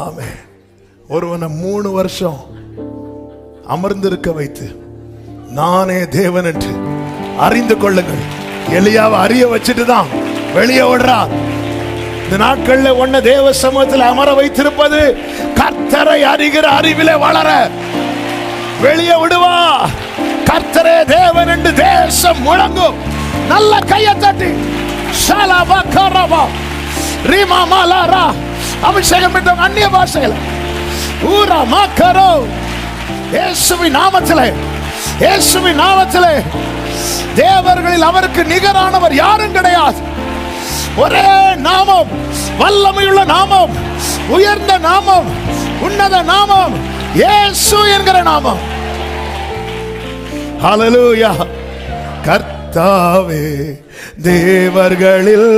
ஆமென். ஒருவனை 3 வருஷம் அமர்ந்திருக்க வைத்து நானே தேவன் என்று அறிந்து கொள்ளுங்கள். எலியாவை அறிய வச்சுட்டு தான் வெளியே விடுறார். இந்த நாட்கள்ல ஒன்ன தேவ சமூகத்தில் அமர வைத்திருப்பது கர்த்தரை அறிகிற அறிவிலே வளர வெளியே விடுவா. கர்த்தரே தேவன் என்று தேசம் முழங்கும். நல்ல கையை தட்டி ஷாலாபா கரபா ரீமா மாலாரா அபிஷேகம் பெற்ற அந்நிய பாஷையில் ஊரா மாக்கரோ இயேசுவின் நாமத்திலே, இயேசுவின் நாமத்திலே. தேவர்களில் அவருக்கு நிகரானவர் யாரும் கிடையாது. ஒரே நாமம், வல்லமையுள்ள நாமம், உயர்ந்த நாமம், உன்னத நாமம், இயேசு என்கிற நாமம். ஹல்லேலூயா. கர்த்தாவே தேவர்களில்